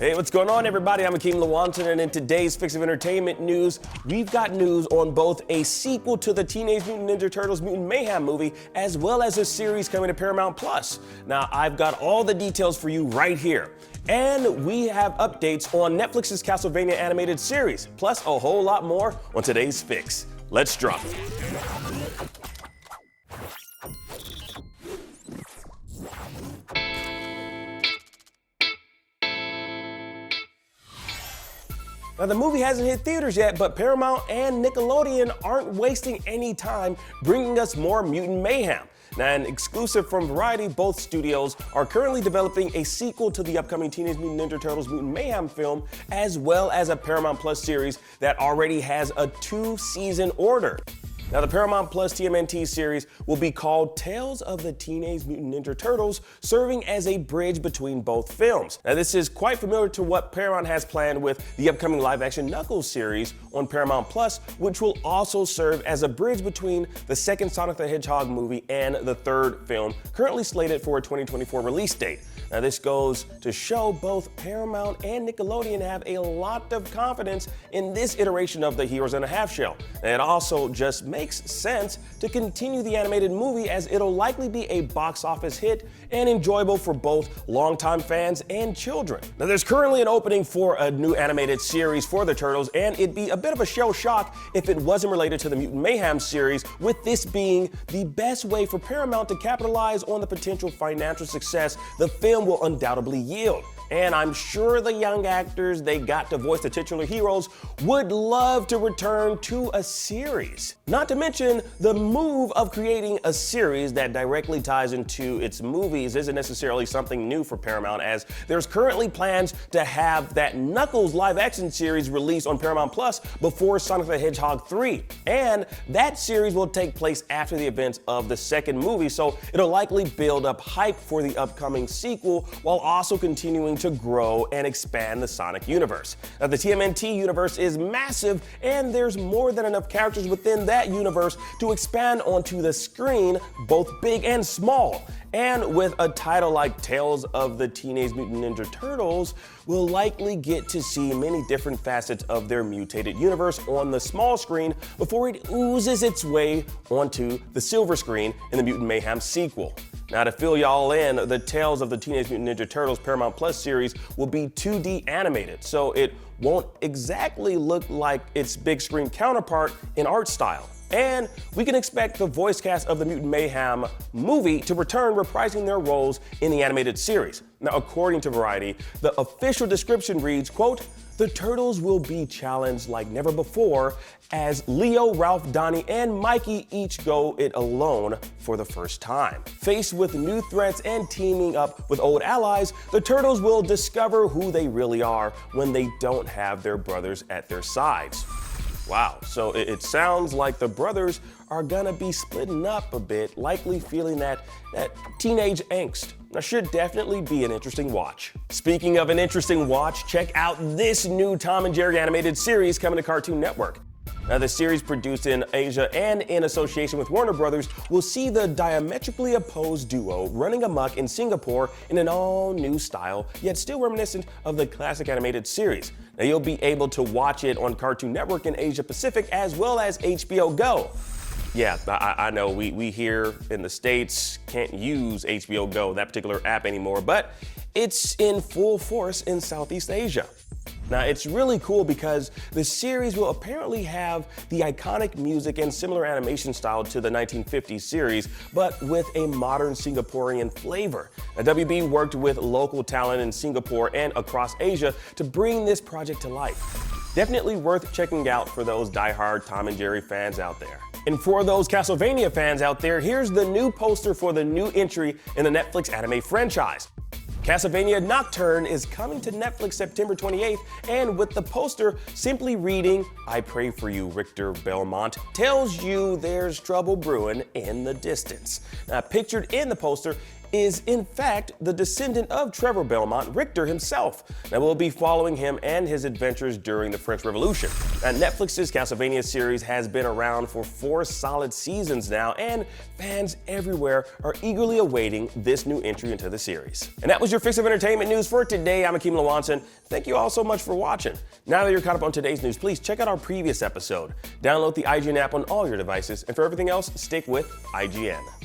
Hey, what's going on, everybody? I'm Akeem Lawanson, and in today's Fix of Entertainment news, we've got news on both a sequel to the Teenage Mutant Ninja Turtles Mutant Mayhem movie, as well as a series coming to Paramount Plus. Now, I've got all the details for you right here. And we have updates on Netflix's Castlevania animated series, plus a whole lot more on today's Fix. Let's drop it. Now, the movie hasn't hit theaters yet, but Paramount and Nickelodeon aren't wasting any time bringing us more Mutant Mayhem. Now, an exclusive from Variety, both studios are currently developing a sequel to the upcoming Teenage Mutant Ninja Turtles Mutant Mayhem film, as well as a Paramount Plus series that already has a 2-season order. Now, the Paramount Plus TMNT series will be called Tales of the Teenage Mutant Ninja Turtles, serving as a bridge between both films. Now, this is quite familiar to what Paramount has planned with the upcoming live-action Knuckles series on Paramount Plus, which will also serve as a bridge between the second Sonic the Hedgehog movie and the third film, currently slated for a 2024 release date. Now, this goes to show both Paramount and Nickelodeon have a lot of confidence in this iteration of the Heroes in a Half Shell. And it also just makes sense to continue the animated movie, as it'll likely be a box office hit and enjoyable for both longtime fans and children. Now, there's currently an opening for a new animated series for the Turtles, and it'd be a bit of a shell shock if it wasn't related to the Mutant Mayhem series, with this being the best way for Paramount to capitalize on the potential financial success the film will undoubtedly yield. And I'm sure the young actors they got to voice the titular heroes would love to return to a series. Not to mention, the move of creating a series that directly ties into its movies isn't necessarily something new for Paramount, as there's currently plans to have that Knuckles live-action series released on Paramount Plus before Sonic the Hedgehog 3. And that series will take place after the events of the second movie, so it'll likely build up hype for the upcoming sequel, while also continuing to grow and expand the Sonic universe. Now, the TMNT universe is massive, and there's more than enough characters within that universe to expand onto the screen, both big and small. And with a title like Tales of the Teenage Mutant Ninja Turtles, we'll likely get to see many different facets of their mutated universe on the small screen before it oozes its way onto the silver screen in the Mutant Mayhem sequel. Now, to fill y'all in, the Tales of the Teenage Mutant Ninja Turtles Paramount Plus series will be 2D animated, so it won't exactly look like its big screen counterpart in art style. And we can expect the voice cast of the Mutant Mayhem movie to return, reprising their roles in the animated series. Now, according to Variety, the official description reads, quote, "The Turtles will be challenged like never before as Leo, Ralph, Donnie, and Mikey each go it alone for the first time. Faced with new threats and teaming up with old allies, the Turtles will discover who they really are when they don't have their brothers at their sides." Wow, so it sounds like the brothers are gonna be splitting up a bit, likely feeling that teenage angst. Now, should definitely be an interesting watch. Speaking of an interesting watch, check out this new Tom and Jerry animated series coming to Cartoon Network. Now, the series, produced in Asia and in association with Warner Brothers, will see the diametrically opposed duo running amok in Singapore in an all-new style, yet still reminiscent of the classic animated series. Now, you'll be able to watch it on Cartoon Network in Asia Pacific, as well as HBO Go. Yeah, I know we here in the States can't use HBO Go, that particular app, anymore, but it's in full force in Southeast Asia. Now, it's really cool because the series will apparently have the iconic music and similar animation style to the 1950s series, but with a modern Singaporean flavor. Now, WB worked with local talent in Singapore and across Asia to bring this project to life. Definitely worth checking out for those diehard Tom and Jerry fans out there. And for those Castlevania fans out there, here's the new poster for the new entry in the Netflix anime franchise. Castlevania Nocturne is coming to Netflix September 28th, and with the poster simply reading, "I pray for you, Richter Belmont," tells you there's trouble brewing in the distance. Now, pictured in the poster is in fact the descendant of Trevor Belmont, Richter himself. Now we'll be following him and his adventures during the French Revolution. Now, Netflix's Castlevania series has been around for 4 solid seasons now, and fans everywhere are eagerly awaiting this new entry into the series. And that was your fix of entertainment news for today. I'm Akeem Lawanson. Thank you all so much for watching. Now that you're caught up on today's news, please check out our previous episode. Download the IGN app on all your devices, and for everything else, stick with IGN.